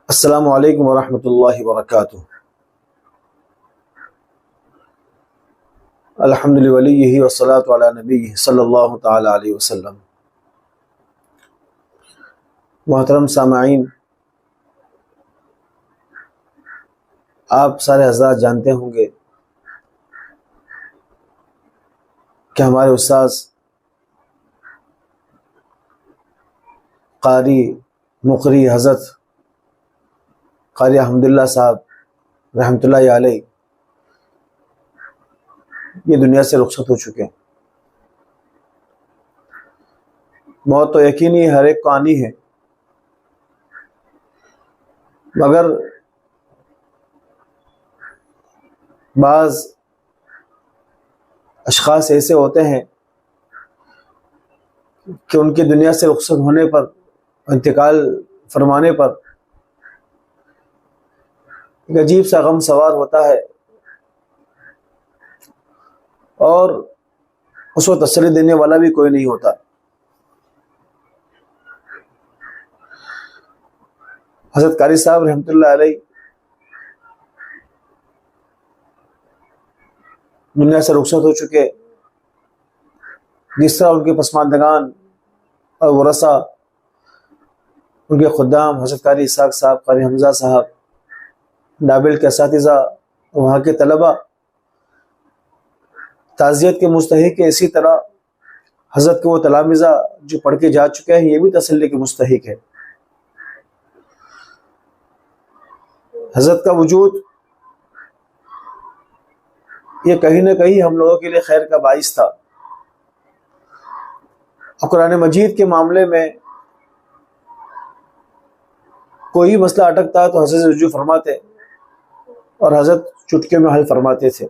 السلام علیکم ورحمۃ اللہ وبرکاتہ۔ الحمد للہ والصلاۃ علی نبی صلی اللہ تعالی علیہ وسلم۔ محترم سامعین، آپ سارے حضرات جانتے ہوں گے کہ ہمارے استاذ قاری مقری حضرت قاری حمد اللہ صاحب رحمۃ اللہ علیہ یہ دنیا سے رخصت ہو چکے ہیں۔ موت تو یقینی ہر ایک کو آنی ہے، مگر بعض اشخاص ایسے ہوتے ہیں کہ ان کی دنیا سے رخصت ہونے پر، انتقال فرمانے پر ایک عجیب سا غم سوار ہوتا ہے، اور اس کو تسلی دینے والا بھی کوئی نہیں ہوتا۔ حضرت قاری صاحب رحمۃ اللہ علیہ دنیا سے رخصت ہو چکے۔ جس طرح ان کے پسماندگان اور ورثہ، ان کے خدام حضرت قاری اسحاق صاحب، قاری حمزہ صاحب، نابل کے اساتذہ، وہاں کے طلباء تعزیت کے مستحق ہے، اسی طرح حضرت کے وہ تلامذہ جو پڑھ کے جا چکے ہیں یہ بھی تسلی کے مستحق ہے۔ حضرت کا وجود یہ کہیں نہ کہیں ہم لوگوں کے لیے خیر کا باعث تھا۔ اور قرآن مجید کے معاملے میں کوئی مسئلہ اٹکتا تو حضرت رجوع فرماتے اور حضرت چٹکے میں حل فرماتے تھے۔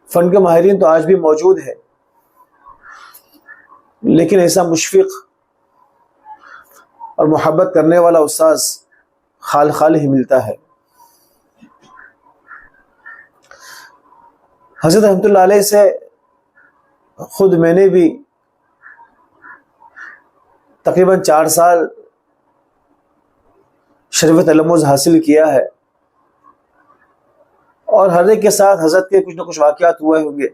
فن کے ماہرین تو آج بھی موجود ہے، لیکن ایسا مشفق اور محبت کرنے والا استاذ خال خال ہی ملتا ہے۔ حضرت رحمۃ اللہ علیہ سے خود میں نے بھی تقریباً 4 سال شرف تلمذ حاصل کیا ہے، اور ہر ایک کے ساتھ حضرت کے کچھ نہ کچھ واقعات ہوئے ہوں گے۔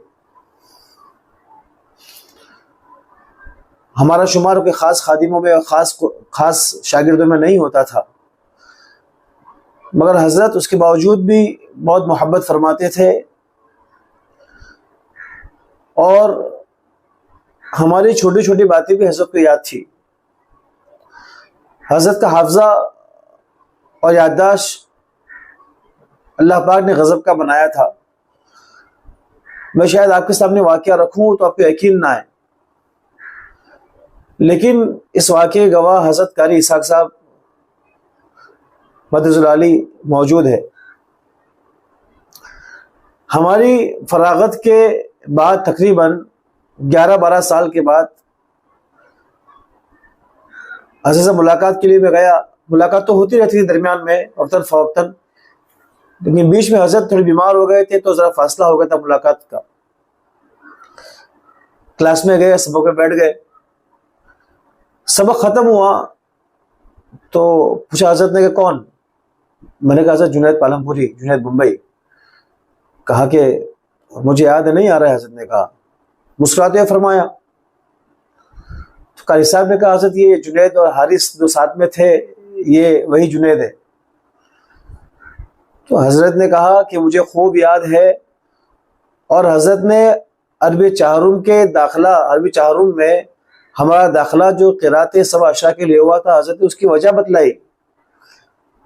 ہمارا شمار کے خاص خادموں میں اور خاص شاگردوں میں نہیں ہوتا تھا، مگر حضرت اس کے باوجود بھی بہت محبت فرماتے تھے، اور ہماری چھوٹی چھوٹی باتیں بھی حضرت کو یاد تھی۔ حضرت کا حافظہ اور یادداشت اللہ پاک نے غضب کا بنایا تھا۔ میں شاید آپ کے سامنے واقعہ رکھوں تو آپ کو یقین نہ آئے، لیکن اس واقعے گواہ حضرت قاری اسحاق صاحب مدرج العالی موجود ہے۔ ہماری فراغت کے بعد تقریباً 11-12 سال کے بعد حضرت سے ملاقات کے لیے میں گیا۔ ملاقات تو ہوتی رہتی تھی درمیان میں وقتاً فوقتاً، لیکن بیچ میں حضرت تھوڑے بیمار ہو گئے تھے تو ذرا فاصلہ ہو گیا تھا ملاقات کا۔ کلاس میں گئے، سبق میں بیٹھ گئے، سبق ختم ہوا تو پوچھا حضرت نے کہ کون؟ میں نے کہا حضرت جنید پالم پوری، جنید ممبئی۔ کہا کہ مجھے یاد نہیں آ رہا ہے۔ حضرت نے کہا، مسکراتے ہوئے فرمایا۔ تو قاری صاحب نے کہا حضرت یہ جنید اور حارث جو ساتھ میں تھے یہ وہی جنید ہے۔ تو حضرت نے کہا کہ مجھے خوب یاد ہے، اور حضرت نے عربی چہارم کے داخلہ، عربی چہارم میں ہمارا داخلہ جو قرات سوا عشاء کے لیے ہوا تھا، حضرت نے اس کی وجہ بتلائی،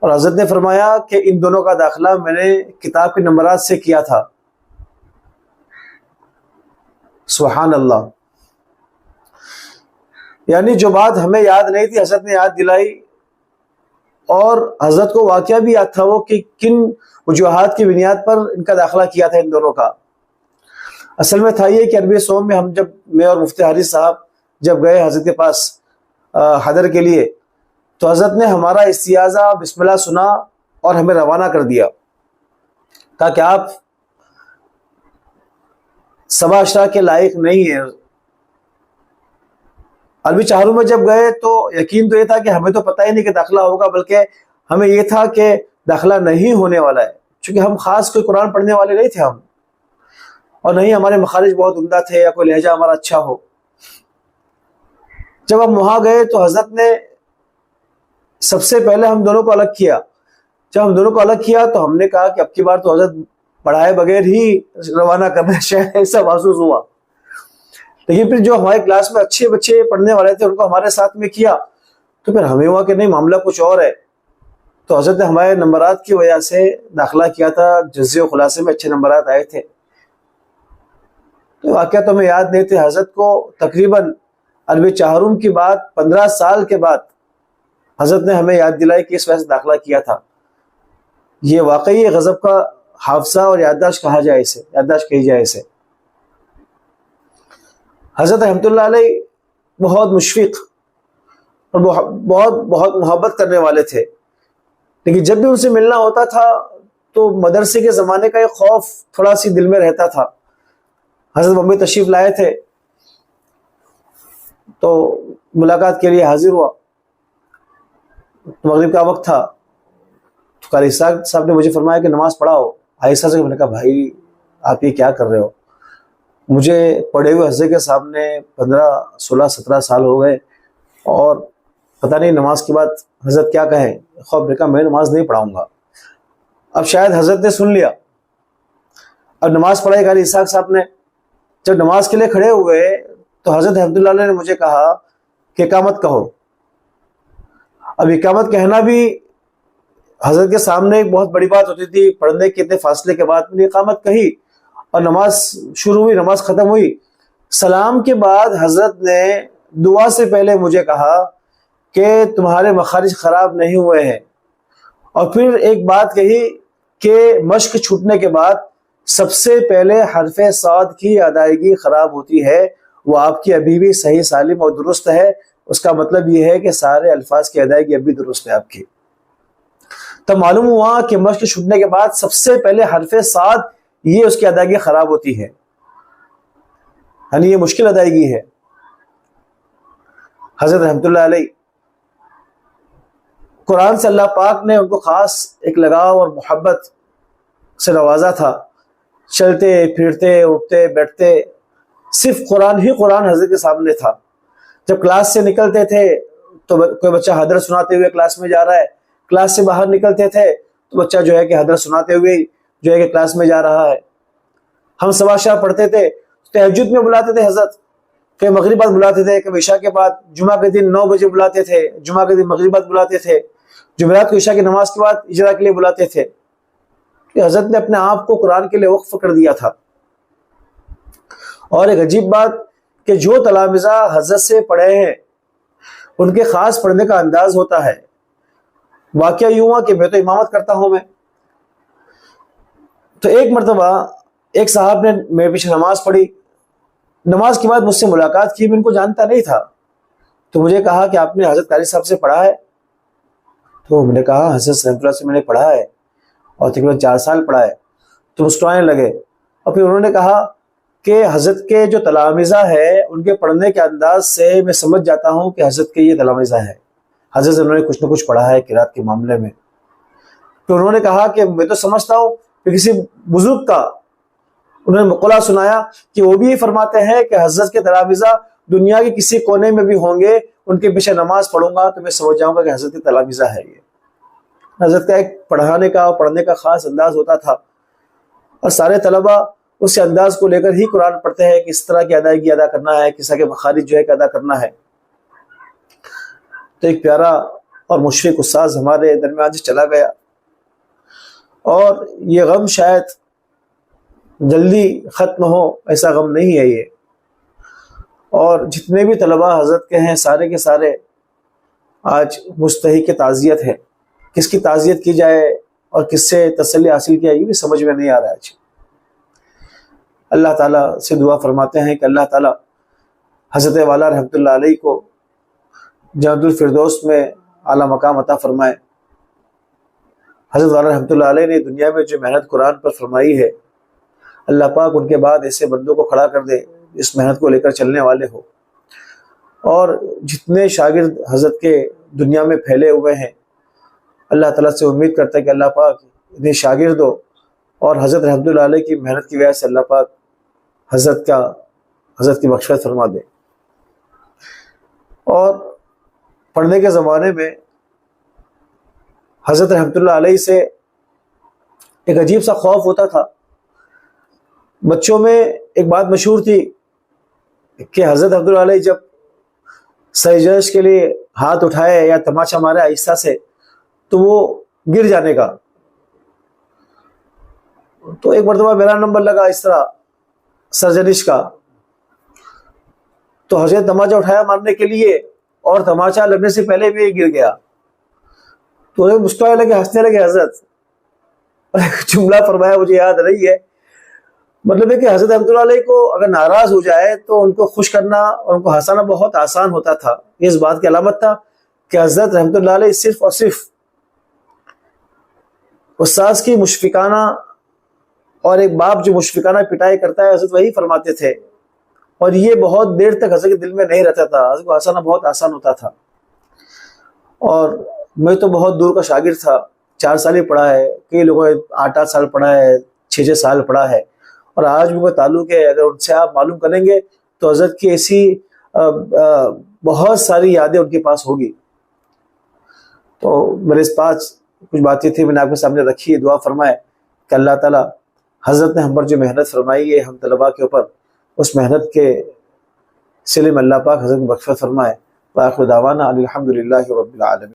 اور حضرت نے فرمایا کہ ان دونوں کا داخلہ میں نے کتاب کے نمبرات سے کیا تھا۔ سبحان اللہ! یعنی جو بات ہمیں یاد نہیں تھی حضرت نے یاد دلائی، اور حضرت کو واقعہ بھی یاد تھا وہ کہ کن وجوہات کی بنیاد پر ان کا داخلہ کیا تھا ان دونوں کا۔ اصل میں تھا یہ کہ عربی سوم میں میں اور مفتی حارث صاحب جب گئے حضرت کے پاس حضر کے لیے، تو حضرت نے ہمارا استعاذہ بسم اللہ سنا اور ہمیں روانہ کر دیا، کہا کہ آپ سوا عشرہ کے لائق نہیں ہیں، عربی چہاروں میں جب گئے تو یقین تو یہ تھا کہ ہمیں تو پتہ ہی نہیں کہ داخلہ ہوگا، بلکہ ہمیں یہ تھا کہ داخلہ نہیں ہونے والا ہے، چونکہ ہم خاص کوئی قرآن پڑھنے والے نہیں تھے ہم، اور نہیں ہمارے مخارج بہت عمدہ تھے یا کوئی لہجہ ہمارا اچھا ہو۔ جب ہم وہاں گئے تو حضرت نے سب سے پہلے ہم دونوں کو الگ کیا۔ جب ہم دونوں کو الگ کیا تو ہم نے کہا کہ اب کی بار تو حضرت پڑھائے بغیر ہی روانہ کرنا، شاید ایسا محسوس ہوا۔ لیکن پھر جو ہمارے کلاس میں اچھے بچے پڑھنے والے تھے ان کو ہمارے ساتھ میں کیا تو پھر ہمیں ہوا کہ نہیں، معاملہ کچھ اور ہے۔ تو حضرت نے ہمارے نمبرات کی وجہ سے داخلہ کیا تھا، جزیے و خلاصے میں اچھے نمبرات آئے تھے۔ تو واقعہ تو ہمیں یاد نہیں تھے، حضرت کو تقریباً عربی چہارم کی بات 15 سال کے بعد حضرت نے ہمیں یاد دلائی کہ اس وجہ سے داخلہ کیا تھا۔ یہ واقعی غضب کا حافظہ اور یادداشت کہا جائے اسے، یادداشت کہی جائے اسے۔ حضرت رحمۃ اللہ علیہ بہت مشفق اور بہت محبت کرنے والے تھے، لیکن جب بھی ان سے ملنا ہوتا تھا تو مدرسے کے زمانے کا ایک خوف تھوڑا سی دل میں رہتا تھا۔ حضرت بمبئی تشریف لائے تھے تو ملاقات کے لیے حاضر ہوا، مغرب کا وقت تھا، تو قاری صاحب نے مجھے فرمایا کہ نماز پڑھاؤ۔ آہستہ سے میں نے کہا بھائی آپ یہ کیا کر رہے ہو؟ مجھے پڑھے ہوئے حضرت کے سامنے 15 16 17 سال ہو گئے اور پتہ نہیں نماز کے بعد حضرت کیا کہیں۔ خواب نے کہا میں نماز نہیں پڑھاؤں گا۔ اب شاید حضرت نے سن لیا، اب نماز پڑھائی قاری اسحاق صاحب نے۔ جب نماز کے لیے کھڑے ہوئے تو حضرت رحمۃ اللہ علیہ نے مجھے کہا کہ اقامت کہو۔ اب اقامت کہنا بھی حضرت کے سامنے ایک بہت بڑی بات ہوتی تھی، پڑھنے کے اتنے فاصلے کے بعد میں نے اقامت کہی اور نماز شروع ہوئی، نماز ختم ہوئی۔ سلام کے بعد حضرت نے دعا سے پہلے مجھے کہا کہ تمہارے مخارج خراب نہیں ہوئے ہیں، اور پھر ایک بات کہی کہ مشق چھوٹنے کے بعد سب سے پہلے حرف صاد کی ادائیگی خراب ہوتی ہے، وہ آپ کی ابھی بھی صحیح سالم اور درست ہے۔ اس کا مطلب یہ ہے کہ سارے الفاظ کی ادائیگی ابھی درست ہے آپ کی۔ تب معلوم ہوا کہ مشق چھوٹنے کے بعد سب سے پہلے حرف صاد یہ اس کی ادائیگی خراب ہوتی ہے، یعنی یہ مشکل ادائیگی ہے۔ حضرت رحمۃ اللہ علیہ قرآن سے اللہ پاک نے ان کو خاص ایک لگاؤ اور محبت سے نوازا تھا۔ چلتے پھرتے اٹھتے بیٹھتے صرف قرآن ہی قرآن حضرت کے سامنے تھا۔ جب کلاس سے نکلتے تھے تو کوئی بچہ حضرت سناتے ہوئے کلاس میں جا رہا ہے، کلاس سے باہر نکلتے تھے تو بچہ جو ہے کہ حضرت سناتے ہوئے جو ہے کہ کلاس میں جا رہا ہے۔ ہم سوا شاہ پڑھتے تھے، تہجد میں بلاتے تھے حضرت، کہ مغرب بعد بلاتے تھے، کہ عشاء کے بعد جمعہ کے دن 9 بجے بلاتے تھے، جمعہ کے دن مغرب بعد بلاتے تھے، جمعرات کو عشاء کی نماز کے بعد اجرا کے لیے بلاتے تھے، کہ حضرت نے اپنے آپ کو قرآن کے لیے وقف کر دیا تھا۔ اور ایک عجیب بات کہ جو تلامذہ حضرت سے پڑھے ہیں ان کے خاص پڑھنے کا انداز ہوتا ہے۔ واقعہ یوں ہوا کہ میں تو امامت کرتا ہوں، میں تو ایک مرتبہ ایک صاحب نے میرے پیچھے نماز پڑھی، نماز کے بعد مجھ سے ملاقات کی، میں ان کو جانتا نہیں تھا، تو مجھے کہا کہ آپ نے حضرت قاری صاحب سے پڑھا ہے؟ تو میں نے کہا حضرت رحمۃ اللہ سے میں نے پڑھا ہے اور تقریباً 4 سال پڑھا ہے۔ تو مسکرانے لگے اور پھر انہوں نے کہا کہ حضرت کے جو تلامذہ ہے ان کے پڑھنے کے انداز سے میں سمجھ جاتا ہوں کہ حضرت کے یہ تلامذہ ہے، حضرت سے انہوں نے کچھ نہ کچھ پڑھا ہے قرات کے معاملے میں۔ تو انہوں نے کہا کہ میں تو سمجھتا ہوں کہ کسی بزرگ کا انہوں نے مقولہ سنایا کہ وہ بھی یہ فرماتے ہیں کہ حضرت کے تلامذہ دنیا کے کسی کونے میں بھی ہوں گے، ان کے پیچھے نماز پڑھوں گا تو میں سمجھ جاؤں گا کہ حضرت کے تلامذہ ہے۔ یہ حضرت کا ایک پڑھانے کا اور پڑھنے کا خاص انداز ہوتا تھا، اور سارے طلبہ اس انداز کو لے کر ہی قرآن پڑھتے ہیں کہ اس طرح کی ادائیگی ادا کرنا ہے، کس طرح کے مخارج جو ہے کہ ادا کرنا ہے۔ تو ایک پیارا اور مشفق استاذ ہمارے درمیان سے چلا گیا، اور یہ غم شاید جلدی ختم ہو ایسا غم نہیں ہے یہ۔ اور جتنے بھی طلبہ حضرت کے ہیں سارے کے سارے آج مستحق تعزیت ہے، کس کی تعزیت کی جائے اور کس سے تسلی حاصل کیا یہ بھی سمجھ میں نہیں آ رہا ہے۔ اللہ تعالیٰ سے دعا فرماتے ہیں کہ اللہ تعالیٰ حضرت والا رحمۃ اللہ علیہ کو جنت الفردوس میں اعلیٰ مقام عطا فرمائے۔ حضرت والا رحمۃ اللہ علیہ نے دنیا میں جو محنت قرآن پر فرمائی ہے، اللہ پاک ان کے بعد ایسے بندوں کو کھڑا کر دے اس محنت کو لے کر چلنے والے ہو۔ اور جتنے شاگرد حضرت کے دنیا میں پھیلے ہوئے ہیں، اللہ تعالیٰ سے امید کرتا ہے کہ اللہ پاک انہیں شاگردوں اور حضرت رحمۃ اللہ علیہ کی محنت کی وجہ سے اللہ پاک حضرت کی مغفرت فرما دے۔ اور پڑھنے کے زمانے میں حضرت رحمۃ اللہ علیہ سے ایک عجیب سا خوف ہوتا تھا۔ بچوں میں ایک بات مشہور تھی کہ حضرت رحمۃ اللہ علیہ جب سجدہ کے لیے ہاتھ اٹھائے یا تماچا مارے آہستہ سے تو وہ گر جانے کا۔ تو ایک مرتبہ میرا نمبر لگا اس طرح سرجنش کا، تو حضرت تماچا اٹھایا مارنے کے لیے اور تماچا لگنے سے پہلے بھی گر گیا، تو مسکرانے لگے، ہنسنے لگے حضرت۔ جملہ فرمایا مجھے یاد رہی ہے، مطلب ہے کہ حضرت رحمۃ اللہ علیہ کو اگر ناراض ہو جائے تو ان کو خوش کرنا اور ان کو ہنسانا بہت آسان ہوتا تھا۔ یہ اس بات کی علامت تھا کہ حضرت رحمۃ اللہ علیہ صرف اور صرف استاذ کی مشفقانہ اور ایک باپ جو مشفقانہ پٹائی کرتا ہے حضرت وہی فرماتے تھے، اور یہ بہت دیر تک حضرت کے دل میں نہیں رہتا تھا، حضرت کو ہنسانا بہت آسان ہوتا تھا۔ اور میں تو بہت دور کا شاگرد تھا، 4 سال ہی پڑھا ہے، کئی لوگوں نے 8 سال پڑھا ہے، 6 سال پڑھا ہے، اور آج بھی کوئی تعلق ہے۔ اگر ان سے آپ معلوم کریں گے تو حضرت کی ایسی بہت ساری یادیں ان کے پاس ہوگی۔ تو میرے اس پاس کچھ باتیں تھیں، میں نے آپ کے سامنے رکھی، دعا فرمائے کہ اللہ تعالیٰ حضرت نے ہم پر جو محنت فرمائی ہے ہم طلباء کے اوپر، اس محنت کے صلے میں اللہ پاک حضرت مغفرت فرمائے۔ وآخر دعوانا الحمد للہ رب العالمین۔